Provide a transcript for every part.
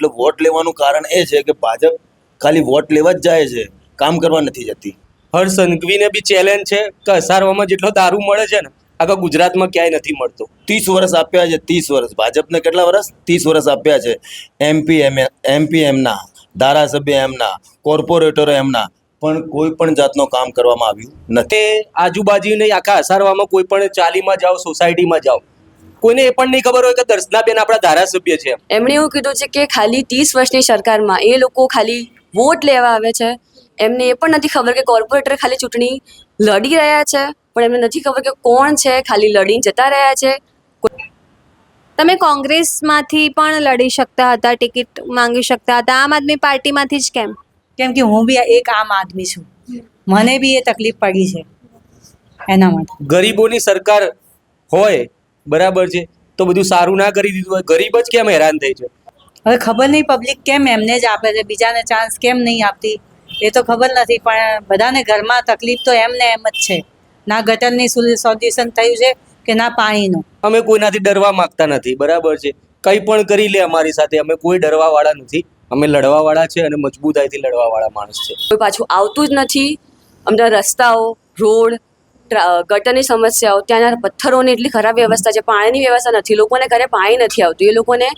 એટલે વોટ લેવાનું કારણ એ છે કે ભાજપ ખાલી વોટ લેવા જ જાય છે, કામ કરવા નથી જતી. હર્ષ સંઘવીને બી ચેલેન્જ છે કે અસારવામાં જેટલો દારૂ મળે છે ને આખા ગુજરાતમાં ક્યાંય નથી મળતો. 30 વર્ષ આપ્યા છે, 30 વર્ષ ભાજપને કેટલા વર્ષ? 30 વર્ષ આપ્યા છે. એમપી એમના, ધારાસભ્ય એમના, કોર્પોરેટરો એમના, પણ કોઈ પણ જાતનો કામ કરવામાં આવ્યું નથી. તે આજુબાજુને આખા અસારવામાં કોઈ પણ ચાલીમાં જાઓ, સોસાયટીમાં જાઓ, કોઈને એ પણ નહીં ખબર હોય કે દર્શનાબેન આપણા ધારાસભ્ય છે. એમણે એવું કીધું છે કે ખાલી 30 વર્ષની સરકારમાં એ લોકો ખાલી વોટ લેવા આવે છે. એમને એ પણ નથી ખબર કે કોર્પોરેટર ખાલી ચૂંટણી લડી રહ્યા છે, પણ એમને નથી ખબર કે કોણ છે, ખાલી લડીને જતા રહ્યા છે. તમે કોંગ્રેસમાંથી પણ લડી શકતા હતા, ટિકિટ માંગી શકતા હતા, આમ આદમી પાર્ટીમાંથી જ કેમ? કેમ કે હું બી એક આમ આદમી છું, મને બી એ તકલીફ પડી છે એના માટે. ગરીબોની સરકાર હોય બરાબર છે તો બધું સારું ના કરી દીધું હોય, ગરીબ જ કેમ હેરાન થઈ છે? હવે ખબર નહીં પબ્લિક કેમ એમને જ આપે છે, બીજાને ચાન્સ કેમ નહીં આપતી એ તો ખબર નથી. પણ બધાને ઘરમાં તકલીફ તો એમને એમ જ છે. ના ગટરની સોલ્યુશન થયું છે કે ના પાણીનું. અમે કોઈનાથી ડરવા માંગતા નથી, બરાબર છે, કંઈ પણ કરી લે અમારી સાથે, અમે કોઈ ડરવા વાળા નથી. અમે લડવા વાળા છે અને મજબૂતાઈથી લડવા વાળા માણસ છે. કોઈ પાછું આવતું જ નથી. અમના રસ્તાઓ, રોડ, ગટરની સમસ્યાઓ, ત્યાંના પથ્થરોની એટલી ખરાબ વ્યવસ્થા છે, પાણીની વ્યવસ્થા નથી, લોકોને ઘરે પાણી નથી આવતું, એ લોકોને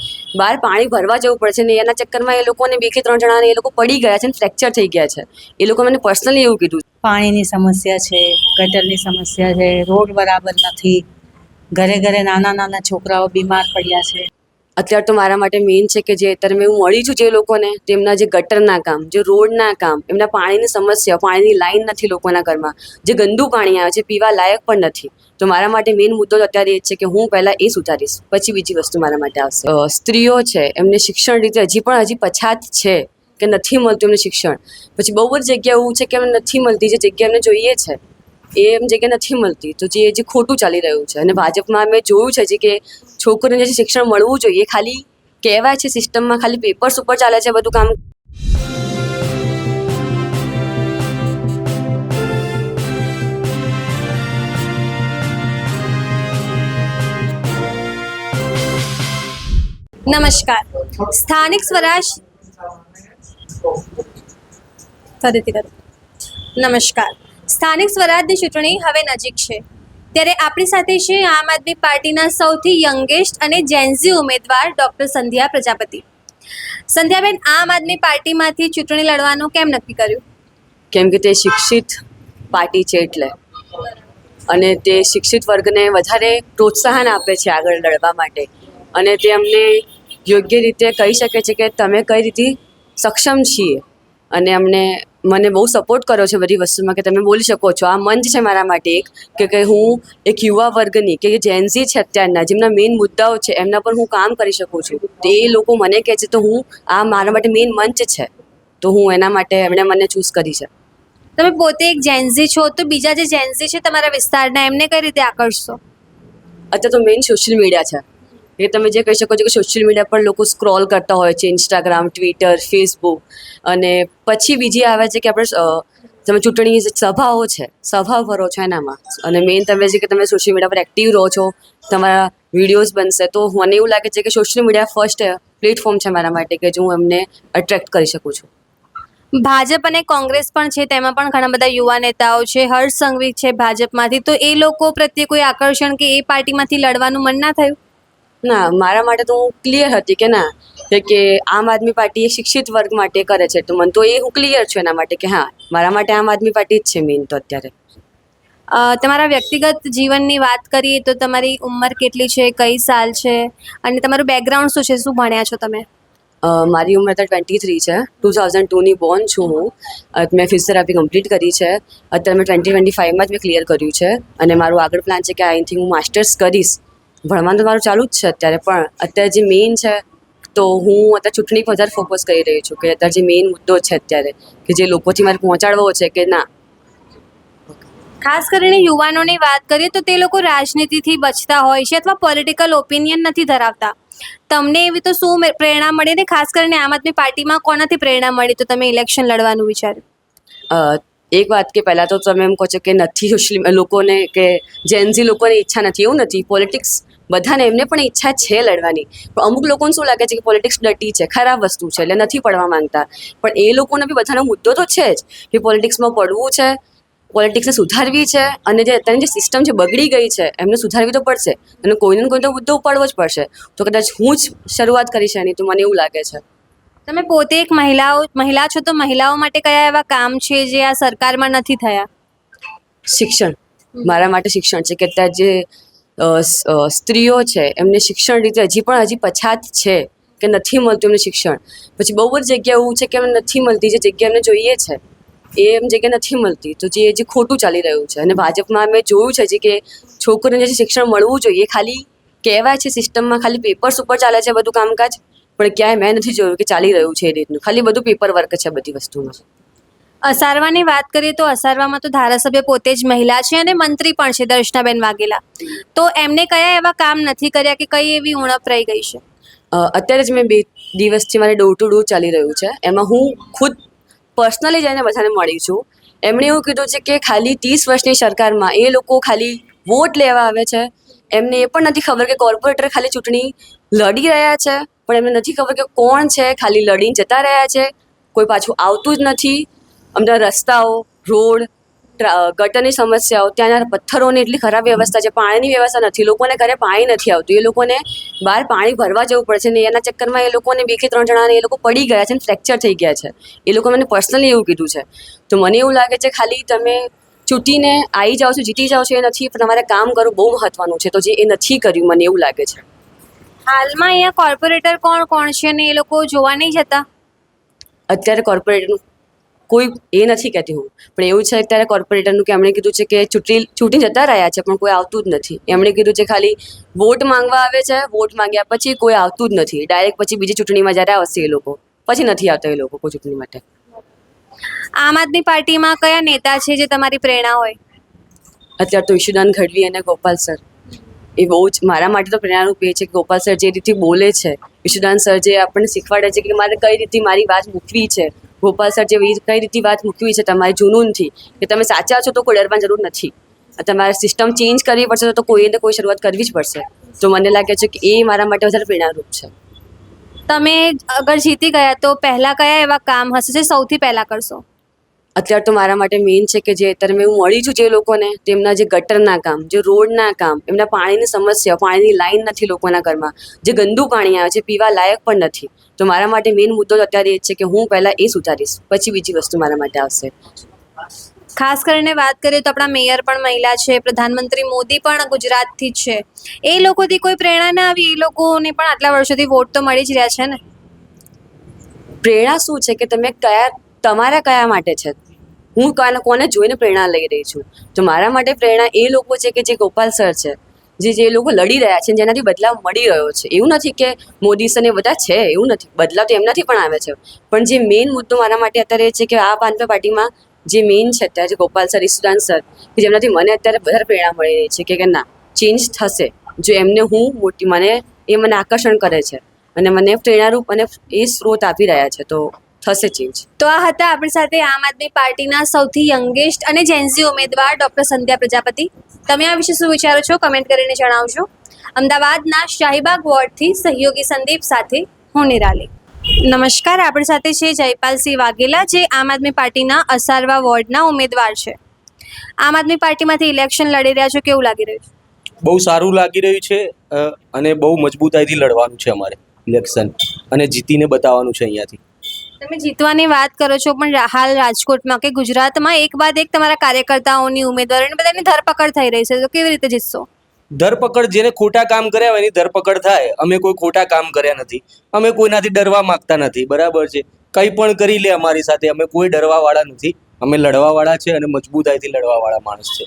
બહાર પાણી ભરવા જવું પડે છે ને એના ચક્કરમાં એ લોકોને 2 કે 3 જણાને એ લોકો પડી ગયા છે ને ફ્રેક્ચર થઈ ગયા છે. એ લોકો મને પર્સનલી એવું કીધું. પાણીની સમસ્યા છે, ગટરની સમસ્યા છે, રોડ બરાબર નથી, ઘરે ઘરે નાના નાના છોકરાઓ બીમાર પડ્યા છે. અત્યારે તો મારા માટે મેઇન છે કે જે અત્યારે મેં હું મળી છું જે લોકોને, તેમના જે ગટરના કામ, જે રોડના કામ, એમના પાણીની સમસ્યા, પાણીની લાઈન નથી લોકોના ઘરમાં, જે ગંદુ પાણી આવે છે, પીવા લાયક પણ નથી. તો મારા માટે મેઇન મુદ્દો અત્યારે એ છે કે હું પહેલાં એ સુધારીશ, પછી બીજી વસ્તુ મારા માટે આવશે. સ્ત્રીઓ છે એમને શિક્ષણ રીતે હજી પછાત છે કે નથી મળતું એમને શિક્ષણ. પછી બહુ બધી જગ્યા એવું છે કે એમને નથી મળતી, જે જગ્યા એમને જોઈએ છે એ એમ જગ્યા નથી મળતી. તો જે ખોટું ચાલી રહ્યું છે. અને ભાજપમાં મેં જોયું છે જે કે છોકરીઓને જે શિક્ષણ મળવું જોઈએ ખાલી કહેવાય છે, સિસ્ટમમાં ખાલી પેપર્સ ઉપર ચાલે છે બધું કામ. નમસ્કાર. સ્થાનિક સ્વરાજ ફરીથી કરો. નમસ્કાર. સ્થાનિક સ્વરાજની ચૂંટણી હવે નજીક છે, ત્યારે આપણી સાથે છે આમ આદમી પાર્ટીના સૌથી યંગેસ્ટ અને જેન્ઝી ઉમેદવાર ડૉક્ટર સંધ્યા પ્રજાપતિ. સંધ્યાબેન, આમ આદમી પાર્ટીમાંથી ચૂંટણી લડવાનું કેમ નક્કી કર્યું? કેમ કે તે શિક્ષિત પાર્ટી છે એટલે, અને તે શિક્ષિત વર્ગને વધારે પ્રોત્સાહન આપે છે આગળ લડવા માટે, અને તે અમને યોગ્ય રીતે કહી શકે છે કે તમે કઈ રીતે સક્ષમ છીએ, અને મને બહુ સપોર્ટ કર્યો છે બધી વસ્તુમાં કે તમે બોલી શકો છો. આ મંચ છે મારા માટે એક કે હું એક યુવા વર્ગની કે જેન્ઝી છે અત્યારના, જેમના મેઇન મુદ્દાઓ છે એમના પર હું કામ કરી શકું છું. તો એ લોકો મને કહે છે તો આ મારા માટે મેઇન મંચ છે, તો હું એના માટે એમણે મને ચૂઝ કરી છે. તમે પોતે એક જેન્ઝી છો, તો બીજા જે જેન્ઝી છે તમારા વિસ્તારના, એમને કઈ રીતે આકર્ષશો? અત્યારે તો મેઇન સોશિયલ મીડિયા છે, એ તમે જે કહી શકો છો કે સોશિયલ મીડિયા પર લોકો સ્ક્રોલ કરતા હોય છે, ઇન્સ્ટાગ્રામ, ટ્વિટર, ફેસબુક, અને પછી બીજી આવે છે કે તમે ચૂંટણી સભાઓ છે, સભા ભરો છો એનામાં, અને મેઇન તમે છે કે તમે સોશિયલ મીડિયા પર એક્ટિવ રહો છો, તમારા વિડીયોઝ બનશે. તો મને એવું લાગે છે કે સોશિયલ મીડિયા ફર્સ્ટ પ્લેટફોર્મ છે મારા માટે કે જો હું એમને એટ્રેક્ટ કરી શકું છું. ભાજપ અને કોંગ્રેસ પણ છે, તેમાં પણ ઘણા બધા યુવા નેતાઓ છે. હર્ષ સંઘવી છે ભાજપમાંથી, તો એ લોકો પ્રત્યે કોઈ આકર્ષણ કે એ પાર્ટીમાંથી લડવાનું મન ના થયું? ના, મારા માટે તો હું ક્લિયર હતી કે ના, કે આમ આદમી પાર્ટી એ શિક્ષિત વર્ગ માટે કરે છે, તો મને તો હું ક્લિયર છું એના માટે કે હા, મારા માટે આમ આદમી પાર્ટી જ છે મેઇન તો અત્યારે. તમારા વ્યક્તિગત જીવનની વાત કરીએ તો તમારી ઉંમર કેટલી છે, કઈ સાલ છે, અને તમારું બેકગ્રાઉન્ડ શું છે, શું ભણ્યા છો તમે? મારી ઉંમર અત્યારે 23 છે, 2002ની બોર્ન છું હું. મેં ફિઝિયોથેરાપી કમ્પ્લીટ કરી છે. અત્યારે મેં 2025માં જ મેં ક્લિયર કર્યું છે, અને મારું આગળ પ્લાન છે કે આઈ થિંક હું માસ્ટર્સ કરીશ. ભણવાનું તો મારું ચાલુ જ છે અત્યારે, પણ અત્યારે જે મેઇન છે તો હું અત્યારે ચૂંટણી પર વધારે ફોકસ કરી રહી છું કે અત્યારે જે મેઇન મુદ્દો છે અત્યારે કે જે લોકોથી મારે પહોંચાડવો છે કે ના. ખાસ કરીને યુવાનોની વાત કરીએ તો તે લોકો રાજનીતિથી બચતા હોય છે અથવા પોલિટિકલ ઓપિનિયન નથી ધરાવતા. તમને એવી તો શું પ્રેરણા મળી, ને ખાસ કરીને આમ આદમી પાર્ટીમાં કોનાથી પ્રેરણા મળી તો તમે ઇલેક્શન લડવાનું વિચાર્યું? એક વાત કે પહેલાં તો તમે એમ કહો છો કે નથી સોશિયલ લોકોને કે જેન્ઝી લોકોની ઈચ્છા નથી, એવું નથી. પોલિટિક્સ બધાને એમને પણ ઈચ્છા છે લડવાની, પણ અમુક લોકોને શું લાગે છે કે પોલિટિક્સ ડટી છે, ખરાબ વસ્તુ છે, એટલે નથી પડવા માંગતા. પણ એ લોકોને બી બધાનો મુદ્દો તો છે જ કે પોલિટિક્સમાં પડવું છે, પોલિટિક્સને સુધારવી છે, અને જે અત્યારની જે સિસ્ટમ છે બગડી ગઈ છે એમને સુધારવી તો પડશે, અને કોઈને ને કોઈ તો મુદ્દો ઉપાડવો જ પડશે. તો કદાચ હું જ શરૂઆત કરીશ એની, તો મને એવું લાગે છે. તમે પોતે એક મહિલા છો, તો મહિલાઓ માટે કયા એવા કામ છે જે આ સરકારમાં નથી થયા? શિક્ષણ મારા માટે શિક્ષણ છે કે અત્યારે જે સ્ત્રીઓ છે એમને શિક્ષણ રીતે હજી પછાત છે કે નથી મળતું એમને શિક્ષણ. પછી બહુ બધી જગ્યા એવું છે કે એમને નથી મળતી, જે જગ્યા એમને જોઈએ છે એ એમ જગ્યા નથી મળતી, તો જે ખોટું ચાલી રહ્યું છે. અને ભાજપમાં મેં જોયું છે હજી કે છોકરીઓને જે શિક્ષણ મળવું જોઈએ ખાલી કહેવાય છે, સિસ્ટમમાં ખાલી પેપર્સ ઉપર ચાલે છે બધું કામકાજ, પણ ક્યાંય મેં નથી જોયું કે ચાલી રહ્યું છે એ રીતનું. ખાલી બધું પેપર વર્ક છે બધી વસ્તુમાં. અસારવાની વાત કરીએ તો અસારવામાં તો ધારાસભ્ય પોતે જ મહિલા છે અને મંત્રી પણ છે, દર્શનાબેન વાઘેલા. તો એમને કયા એવા કામ નથી કર્યા કે કઈ એવી ઉણપ રહી ગઈ છે? અત્યારે જ મેં 2 દિવસથી મારે ડોર ટુ ડોર ચાલી રહ્યું છે, એમાં હું ખુદ પર્સનલી જઈને બધાને મળી છું. એમણે એવું કીધું છે કે ખાલી 30 વર્ષની સરકારમાં એ લોકો ખાલી વોટ લેવા આવે છે, એમને એ પણ નથી ખબર કે કોર્પોરેટર ખાલી ચૂંટણી લડી રહ્યા છે, પણ એમને નથી ખબર કે કોણ છે, ખાલી લડીને જતા રહ્યા છે, કોઈ પાછું આવતું જ નથી. અમદાવાદ રસ્તાઓ, રોડ, ગટરની સમસ્યાઓ, ત્યાંના પથ્થરોની એટલી ખરાબ વ્યવસ્થા છે, પાણીની વ્યવસ્થા નથી, લોકોને ઘરે પાણી નથી આવતું, એ લોકોને બહાર પાણી ભરવા જવું પડે છે ને એના ચક્કરમાં એ લોકોને 2 કે 3 જણાને એ લોકો પડી ગયા છે ને ફ્રેક્ચર થઈ ગયા છે. એ લોકો મને પર્સનલી એવું કીધું છે. તો મને એવું લાગે છે ખાલી તમે ચૂંટીને આવી જાઓ છો, જીતી જાઓ છો એ નથી, પણ તમારે કામ કરવું બહુ મહત્વનું છે, તો જે એ નથી કર્યું મને એવું લાગે છે. હાલમાં અહીંયા કોર્પોરેટર કોણ કોણ છે ને એ લોકો જોવા નહીં જતા? અત્યારે કોર્પોરેટરનું કોઈ એ નથી કહેતી હું, પણ એવું છે અત્યારે કોર્પોરેટરનું કે એમણે કીધું છે કે ચૂંટી જતા રહ્યા છે પણ કોઈ આવતું જ નથી. એમણે કીધું છે ખાલી વોટ માંગવા આવે છે, વોટ માંગ્યા પછી કોઈ આવતું જ નથી, ડાયરેક્ટ પછી બીજી ચૂંટણીમાં જ્યારે આવશે એ લોકો પછી નથી આવતા એ લોકો કોઈ ચૂંટણી માટે. આમ આદમી પાર્ટીમાં કયા નેતા છે જે તમારી પ્રેરણા હોય? અત્યારે તો ઈશુદાન ગઢવી અને ગોપાલ સર એ બહુ જ મારા માટે તો પ્રેરણારૂપ એ છે કે ગોપાલ સર જે રીતે બોલે છે, ઈશુદાન સર જે આપણને શીખવાડે છે કે મારે કઈ રીતે મારી વાત મૂકવી છે, ગોપાલ સર જે કઈ રીતે વાત મૂકવી છે તમારી જુનૂનથી, કે તમે સાચા છો તો કોઈ ડરવાની જરૂર નથી, તમારે સિસ્ટમ ચેન્જ કરવી પડશે તો કોઈને કોઈ શરૂઆત કરવી જ પડશે. તો મને લાગે છે કે એ મારા માટે વધારે પ્રેરણારૂપ છે. તમે અગર જીતી ગયા તો પહેલા કયા એવા કામ હશે જે સૌથી પહેલા કરશો? અત્યારે તો મારા માટે મેઇન છે કે જે અત્યારે મેં હું મળી છું જે લોકોને, તેમના જે ગટરના કામ, જે રોડના કામ, એમના પાણીની સમસ્યા, પાણીની લાઈન નથી લોકોના ઘરમાં, જે ગંદુ પાણી આવે છે, પીવા લાયક પણ નથી. તો મારા માટે મેઇન મુદ્દો તો અત્યારે એ જ છે કે હું પહેલાં એ સુધારીશ, પછી બીજી વસ્તુ મારા માટે આવશે. ખાસ કરીને વાત કરીએ તો આપણા મેયર પણ મહિલા છે, પ્રધાનમંત્રી મોદી પણ ગુજરાતથી જ છે. એ લોકોથી કોઈ પ્રેરણા ના આવી? એ લોકોને પણ આટલા વર્ષોથી વોટ તો મળી જ રહ્યા છે ને. પ્રેરણા શું છે કે તમે તમારા કયા માટે છે? હું કોને જોઈને પ્રેરણા લઈ રહી છું? તો મારા માટે પ્રેરણા એ લોકો છે કે જે ગોપાલ સર છે, જે લોકો લડી રહ્યા છે, જેનાથી બદલાવ મળી રહ્યો છે. એવું નથી કે મોદી સર ને બધા છે, એવું નથી, બદલાવ તો એમનાથી પણ આવે છે, પણ જે મેઇન મુદ્દો મારા માટે અત્યારે એ છે કે આમ આદમી પાર્ટીમાં જે મેઇન છે અત્યારે જે ગોપાલ સર, ઈશુદાન સર, કે જેમનાથી મને અત્યારે વધારે પ્રેરણા મળી રહી છે કે ના ચેન્જ થશે જો એમને મને આકર્ષણ કરે છે અને મને પ્રેરણારૂપ અને એ સ્ત્રોત આપી રહ્યા છે, તો થશે ચેન્જ. તો આ હતા આપણી સાથે આમ આદમી પાર્ટીના સૌથી યંગેસ્ટ અને જેન્ઝી ઉમેદવાર ડોક્ટર સંધ્યા પ્રજાપતિ. તમે આ વિશે શું વિચારો છો કમેન્ટ કરીને જણાવજો. અમદાવાદના શાહીબાગ વોર્ડથી સહયોગી સંદીપ સાથે હું નિરાલી. નમસ્કાર, આપણી સાથે છે જયપાલસિંહ વાઘેલા, જે આમ આદમી પાર્ટીના અસારવા વોર્ડના ઉમેદવાર છે. આમ આદમી પાર્ટીમાંથી ઇલેક્શન લડી રહ્યા છો, કેવું લાગી રહ્યું છે? બહુ સારું લાગી રહ્યું છે અને બહુ મજબૂતાઈથી લડવાનું છે અમારે ઇલેક્શન, અને જીતીને બતાવવાનું છે અહીંયાથી. તમે જીતવાની વાત કરો છો, પણ હાલ રાજકોટમાં કે ગુજરાતમાં એક બાદ એક તમારા કાર્યકર્તાઓની, ઉમેદવારોની બધાની ધરપકડ થઈ રહી છે, તો કેવી રીતે જીતશો? ધરપકડ જેને ખોટા કામ કર્યા હોય એની ધરપકડ થાય. અમે કોઈ ખોટા કામ કર્યા નથી, અમે કોઈનાથી ડરવા માંગતા નથી, બરાબર છે? કંઈ પણ કરી લે અમારી સાથે, અમે કોઈ ડરવાવાળા નથી, અમે લડવાવાળા છે અને મજબૂતાઈથી લડવાવાળા માણસ છે.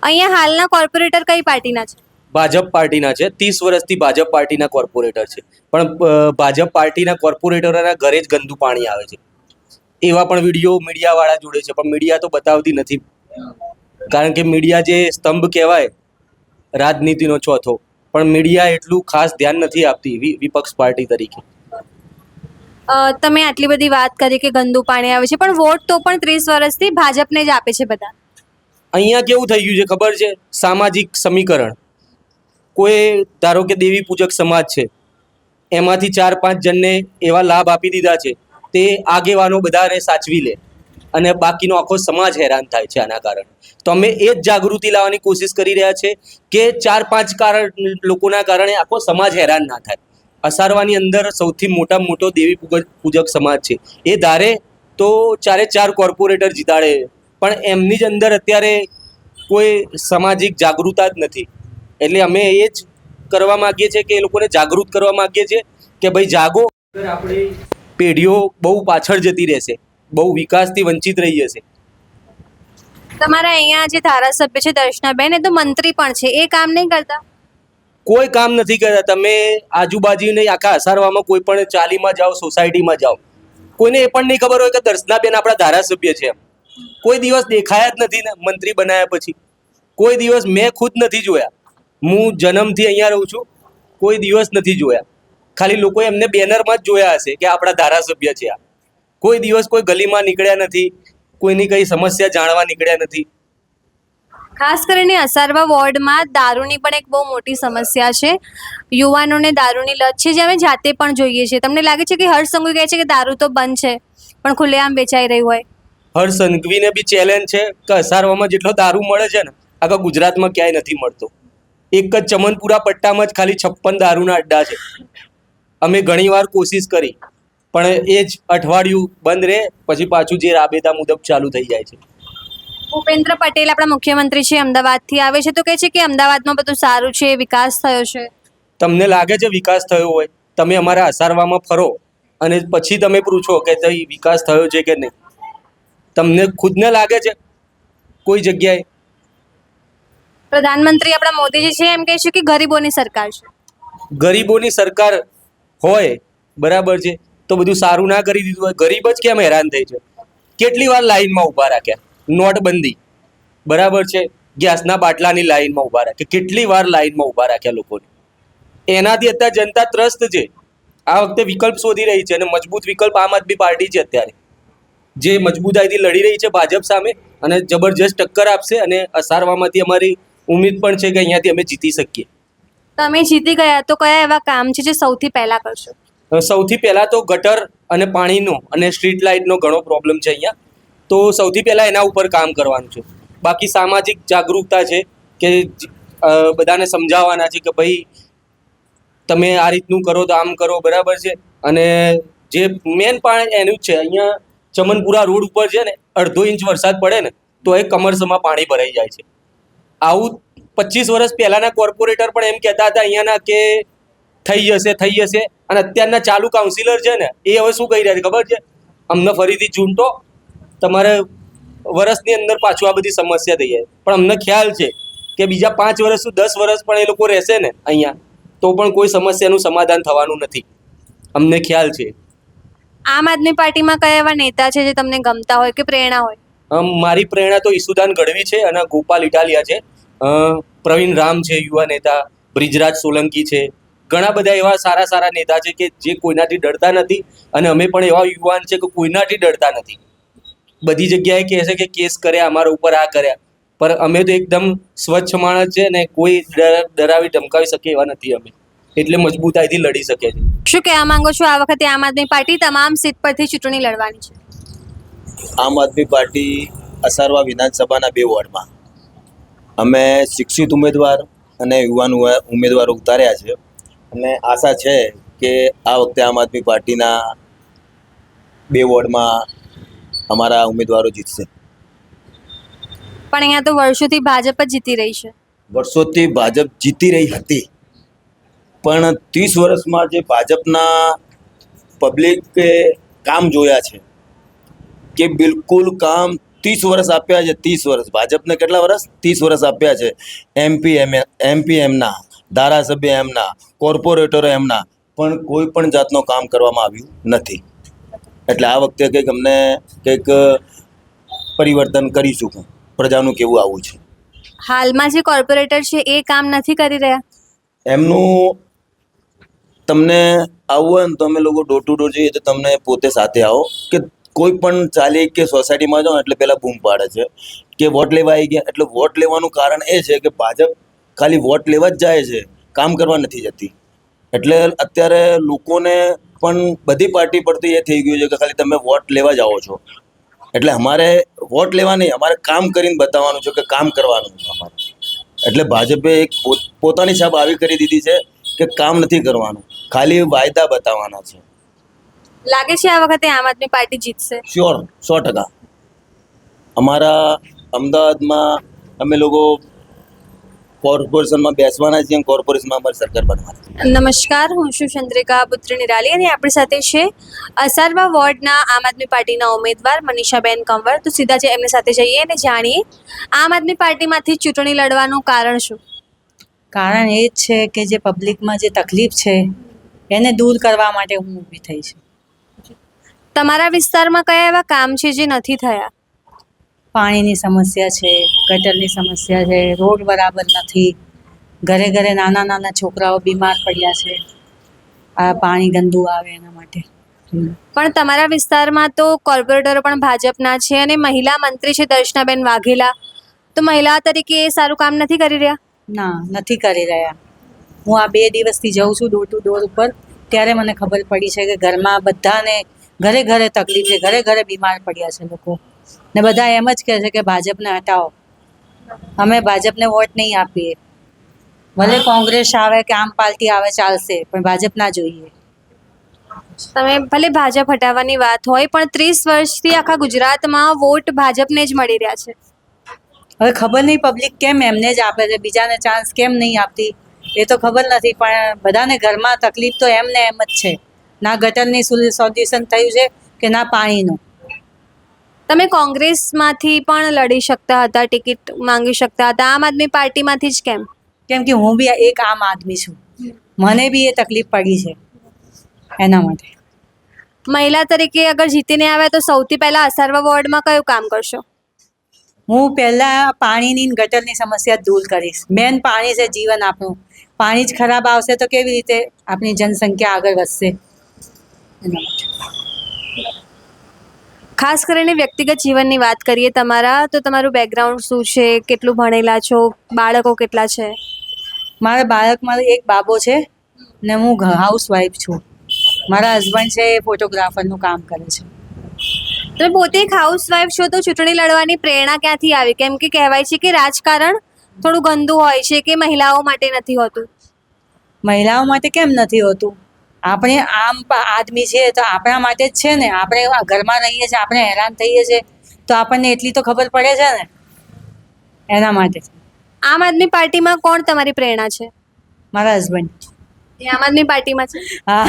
અહીંયા હાલના કોર્પોરેટર કઈ પાર્ટીના છે? ભાજપ પાર્ટીના છે. 30 વર્ષથી ભાજપ પાર્ટીના કોર્પોરેટર છે, પણ ભાજપ પાર્ટીના કોર્પોરેટરોના ઘરે જ ગંદુ પાણી આવે છે. એવા પણ વિડીયો મીડિયાવાળા જોડે છે, પણ મીડિયા તો બતાવતી નથી, કારણ કે મીડિયા જે સ્તંભ કહેવાય રાજનીતિનો ચોથો, પણ મીડિયા એટલું ખાસ ધ્યાન નથી આપતી વિપક્ષ પાર્ટી તરીકે. તમે આટલી બધી વાત કરી કે ગંદુ પાણી આવે છે, પણ વોટ તો પણ 30 વર્ષથી ભાજપને જ આપે છે બધા. અહીંયા કેવું થઈ ગયું છે ખબર છે? સામાજિક સમીકરણ. કોઈ ધારો કે દેવી પૂજક સમાજ છે, એમાંથી 4-5 જણને એવા લાભ આપી દીધા છે, તે આગેવાનો બધાને સાચવી લે અને બાકીનો આખો સમાજ હેરાન થાય છે આના કારણે. તો અમે એ જ જાગૃતિ લાવવાની કોશિશ કરી રહ્યા છે કે 4-5 લોકોના કારણે આખો સમાજ હેરાન ના થાય. અસારવાની અંદર સૌથી મોટામાં મોટો દેવી પૂજક સમાજ છે. એ ધારે તો 4 કોર્પોરેટર જીતાડે, પણ એમની જ અંદર અત્યારે કોઈ સામાજિક જાગૃતતા જ નથી. એટલે અમે એ જ કરવા માગીએ છીએ કે એ લોકોને જાગૃત કરવા માગીએ છીએ કે ભાઈ જાગો. આપણી પેઢીઓ બહુ પાછળ જતી રહેશે, બહુ વિકાસથી વંચિત રહી જશે. તમારા અહીંયા જે ધારાસભ્ય છે દર્શનાબેન, એ તો મંત્રી પણ છે, એ કામ નહીં કરતા? કોઈ કામ નથી કરતા. તમે આજુબાજુની આખા અસારવામાં કોઈ પણ ચાલીમાં જાઓ, સોસાયટીમાં જાઓ, કોઈને એ પણ નહીં ખબર હોય કે દર્શનાબેન આપણા ધારાસભ્ય છે. એમ કોઈ દિવસ દેખાયા જ નથી ને મંત્રી બનાવ્યા પછી. કોઈ દિવસ મેં ખુદ નથી જોયા. હું જન્મથી અહીંયા રહું છું, કોઈ દિવસ નથી જોયા. ખાલી લોકોએ એમને બેનરમાં જ જોયા હશે કે આપણા ધારાસભ્ય છે આ. કોઈ દિવસ કોઈ ગલીમાં નીકળ્યા નથી, કોઈની કઈ સમસ્યા જાણવા નીકળ્યા નથી. ખાસ કરીને અસારવા વોર્ડમાં દારૂની પણ એક બહુ મોટી સમસ્યા છે. યુવાનોને દારૂની લત છે, જે અમે જાતે પણ જોઈએ છીએ. તમને લાગે છે કે હર્ષ સંઘવી કહે છે કે દારૂ તો બંધ છે, પણ ખુલ્લેઆમ વેચાઈ રહી હોય? હર્ષ સંઘવીને બી ચેલેન્જ છે કે અસારવામાં જેટલો દારૂ મળે છે ને, આખા ગુજરાતમાં ક્યાંય નથી મળતો. એક જ ચમનપુરા પટ્ટામાં જ ખાલી 56 દારૂના અડ્ડા છે. અમે ઘણીવાર કોશિશ કરી, પણ એ જ અઠવાડિયું બંધ રહે, પછી પાછું જે રાબેતા મુજબ ચાલુ થઈ જાય છે. ભૂપેન્દ્ર પટેલ આપણા મુખ્યમંત્રી છે, અમદાવાદથી આવે છે, તો કહે છે કે અમદાવાદમાં બધું સારું છે, વિકાસ થયો છે. તમને લાગે છે વિકાસ થયો હોય? તમે અમારા અસારવામાં ફરો અને પછી તમે પૂછો કે તઈ વિકાસ થયો છે કે નહીં. તમને ખુદને લાગે છે કોઈ જગ્યાએ? પ્રધાનમંત્રી આપણા મોદીજી છે, એમ કહે છે કે ગરીબોની સરકાર છે. ગરીબોની સરકાર હોય, બરાબર છે, તો બધું સારું ના કરી દીધું હોય? ગરીબ જ કેમ હેરાન થઈ છે? કેટલી વાર લાઈનમાં ઊભા રાખ્યા? નોટબંધી, બરાબર છે, ગેસના બાટલાની લાઈનમાં ઊભા રાખ્યા, કેટલી વાર લાઈનમાં ઊભા રાખ્યા લોકોને. એનાથી અત્યારે જનતા ત્રસ્ત છે. આ વખતે વિકલ્પ શોધી રહી છે અને મજબૂત વિકલ્પ આમ આદમી પાર્ટી છે અત્યારે, જે મજબૂતાઈથી લડી રહી છે ભાજપ સામે અને જબરજસ્ત ટક્કર આપશે. અને અસારવામાંથી અમારી ઉમ્મીદ પણ છે કે અહીંયાથી અમે જીતી શકીએ. તમે જીતી ગયા તો કયા એવા કામ છે જે સૌથી પહેલા કરશો? સૌથી પહેલાં તો ગટર અને પાણીનો અને સ્ટ્રીટ લાઇટનો ઘણો પ્રોબ્લેમ છે અહીંયા, તો સૌથી પહેલાં એના ઉપર કામ કરવાનું છે. બાકી સામાજિક જાગૃતતા છે કે બધાને સમજાવવાના છે કે ભાઈ તમે આ રીતનું કરો તો આમ કરો, બરાબર છે. અને જે મેન પાણી એનું જ છે, અહીંયા ચમનપુરા રોડ ઉપર છે ને, 1/2 ઇંચ વરસાદ પડે ને તો એ કમરસમાં પાણી ભરાઈ જાય છે. આવું 25 વર્ષ પહેલાંના કોર્પોરેટર પણ એમ કહેતા હતા અહીંયાના કે થઈ જશે, અને અત્યારના ચાલુ કાઉન્સિલર છે ને, એ હવે શું કહી રહ્યા છે ખબર છે? અમને ફરીથી ચૂંટો, તમારે વર્ષની અંદર પાછું આ બધી સમસ્યા થઈ જાય. પણ અમને ખ્યાલ છે કે બીજા 5 વર્ષ 10 વર્ષ પણ એ લોકો રહેશે ને અહીંયા, તો પણ કોઈ સમસ્યાનું સમાધાન થવાનું નથી. અમને ખ્યાલ છે. આમ આદમી પાર્ટીમાં કયા એવા નેતા છે જે તમને ગમતા હોય કે પ્રેરણા હોય? મારી પ્રેરણા તો ઈસુદાન ગઢવી છે અને ગોપાલ ઇટાલિયા છે. પ્રવીણ રામ છે યુવા નેતા, બ્રિજરાજ સોલંકી છે. ઘણા બધા એવા સારા સારા નેતા છે કે જે કોઈનાથી ડરતા નથી, અને અમે પણ એવા યુવાન છે કે કોઈનાથી ડરતા નથી. બધી જગ્યાએ કહે છે કે કેસ કર્યા અમારા ઉપર, આ કર્યા, પણ અમે તો એકદમ સ્વચ્છ માણસ છે ને કોઈ ડરાવી ધમકાવી શકે એવા નથી અમે, એટલે મજબૂતાઈથી લડી શકે છે. શું કહેવા માંગો છો? આ વખતે આમ આદમી પાર્ટી તમામ સીટ પરથી ચૂંટણી લડવાની છે. આમ આદમી પાર્ટી અસારવા વિધાનસભાના 2 વોર્ડમાં અમે શિક્ષિત ઉમેદવાર અને યુવાન ઉમેદવારો ઉતાર્યા છે, અને આશા છે કે આ વખતે આમ આદમી પાર્ટીના 2 વોર્ડમાં અમારા ઉમેદવારો જીતશે. પણ અહીંયા તો વર્ષોથી ભાજપ જ જીતી રહી છે. વર્ષોથી ભાજપ જીતી રહી હતી, પણ 30 વર્ષમાં જે ભાજપના પબ્લિકે કામ જોયા છે કે બિલકુલ કામ 30 વર્ષ આપ્યા છે. 30 વર્ષ ભાજપને કેટલા વર્ષ? 30 વર્ષ આપ્યા છે. એમપી એમના, ધારાસભ્ય એમના, કોર્પોરેટરો એમના, પણ કોઈ પણ જાતનું કામ કરવામાં આવ્યું નથી. એટલે આ વખતે કંઈક અમને કંઈક પરિવર્તન કરીશું. પ્રજાનું કેવું આવું છે. હાલમાં જે કોર્પોરેટર છે એ કામ નથી કરી રહ્યા. એમનું તમને આવવું હોય ને તો અમે લોકો ડોર ટુ ડોર જઈએ તો તમને પોતે સાથે આવો કે કોઈ પણ ચાલી કે સોસાયટીમાં જાઓ એટલે પહેલાં બૂમ પાડે છે કે વોટ લેવા આવી ગયા. એટલે વોટ લેવાનું કારણ એ છે કે ભાજપ ખાલી વોટ લેવા જ જાય છે, કામ કરવા નથી જતી. એટલે અત્યારે લોકોને પણ બધી પાર્ટી પરથી એ થઈ ગયું છે કે ખાલી તમે વોટ લેવા જાઓ છો. એટલે અમારે વોટ લેવા નહીં, અમારે કામ કરીને બતાવવાનું છે કે કામ કરવાનું છે અમારે. એટલે ભાજપે એક પોતાની છાપ આવી કરી દીધી છે કે કામ નથી કરવાનું, ખાલી વાયદા બતાવવાના છે. લાગે છે આ વખતે આમ આદમી પાર્ટી જીતશે? શ્યોર, 100%. અમારા અમદાવાદમાં અમે લોકો કોર્પોરેશનમાં બેસવાના છીએ અને કોર્પોરેશનમાં અમારી સરકાર બનવાની છે. નમસ્કાર, હું છું ચંદ્રિકા પુત્રી નિરાલી અને આપણી સાથે છે અસારવા વોર્ડના આમ આદમી પાર્ટીના ઉમેદવાર મનીષાબેન કંવર. તો સીધા જ એમની સાથે જઈએ અને જાણીએ આમ આદમી પાર્ટીમાંથી ચૂંટણી લડવાનું કારણ શું. કારણ એ જ છે કે જે પબ્લિકમાં જે તકલીફ છે એને દૂર કરવા માટે હું ઊભી થઈ છું. તમારા વિસ્તારમાં કયા એવા કામ છે જે નથી થયા? પાણીની સમસ્યા છે, ગટરની સમસ્યા છે, રોડ બરાબર નથી, ઘરે ઘરે નાના નાના છોકરાઓ બીમાર પડ્યા છે આ પાણી ગંદુ આવે એના માટે. પણ તમારા વિસ્તારમાં તો કોર્પોરેટરો પણ ભાજપના છે અને મહિલા મંત્રી છે દર્શનાબેન વાઘેલા, તો મહિલા તરીકે એ સારું કામ નથી કરી રહ્યા? ના, નથી કરી રહ્યા. હું આ 2 દિવસથી જઉં છું ડોર ટુ ડોર ઉપર, ત્યારે મને ખબર પડી છે કે ઘરમાં બધાને ઘરે ઘરે તકલીફ છે, ઘરે ઘરે બીમાર પડ્યા છે લોકો, ને બધા એમ જ કહે છે કે ભાજપને હટાવો. અમે ભાજપને વોટ નહીં આપીએ. ભલે કોંગ્રેસ આવે કે આમ પાર્ટી આવે ચાલશે, પણ ભાજપ ના જોઈએ. તમે ભલે ભાજપ હટાવવાની વાત હોય, પણ 30 વર્ષથી આખા ગુજરાતમાં વોટ ભાજપને જ મળી રહ્યા છે. હવે ખબર નહીં પબ્લિક કેમ એમને જ આપે છે, બીજાને ચાન્સ કેમ નહીં આપતી એ તો ખબર નથી, પણ બધાને ઘરમાં તકલીફ તો એમને એમ જ છે. ના ગટરની સોલ્યુશન થયું છે કે ના પાણીનું. તમે કોંગ્રેસમાંથી પણ લડી શકતા હતા, ટિકિટ માંગી શકતા હતા, આમ આદમી પાર્ટીમાંથી જ કેમ? કેમ કે હું બી એક આમ આદમી છું, મને બી એ તકલીફ પડી છે એના માટે. મહિલા તરીકે અગર જીતીને આવે તો સૌથી પહેલા અસારવા વોર્ડમાં કયું કામ કરશો? હું પહેલાં પાણીની ને ગટરની સમસ્યા દૂર કરીશ. મેન પાણી છે જીવન આપણું. પાણી જ ખરાબ આવશે તો કેવી રીતે આપણી જનસંખ્યા આગળ વધશે એના માટે. ખાસ કરીને વ્યક્તિગત જીવનની વાત કરીએ તમારા, તો તમારું બેકગ્રાઉન્ડ શું છે, કેટલું ભણેલા છો, બાળકો કેટલા છે? મારા બાળકમાં એક બાબો છે ને હું હાઉસવાઈફ છું. મારા હસબન્ડ છે એ ફોટોગ્રાફરનું કામ કરે છે. તમે પોતે એક હાઉસવાઈફ છો, તો ચૂંટણી લડવાની પ્રેરણા ક્યાંથી આવી? કેમ કે કહેવાય છે કે રાજકારણ થોડું ગંદુ હોય છે, કે મહિલાઓ માટે નથી હોતું. મહિલાઓ માટે કેમ નથી હોતું? આપણે આમ આદમી છે તો આપણા માટે જ છે ને. આપણે ઘરમાં રહીએ છીએ, આપણે હેરાન થઈએ છીએ, તો આપણને એટલી તો ખબર પડે છે ને, એના માટે. આમ આદમી પાર્ટીમાં કોણ તમારી પ્રેરણા છે? મારા હસબન્ડ. એ આમ આદમી પાર્ટીમાં છે? હા.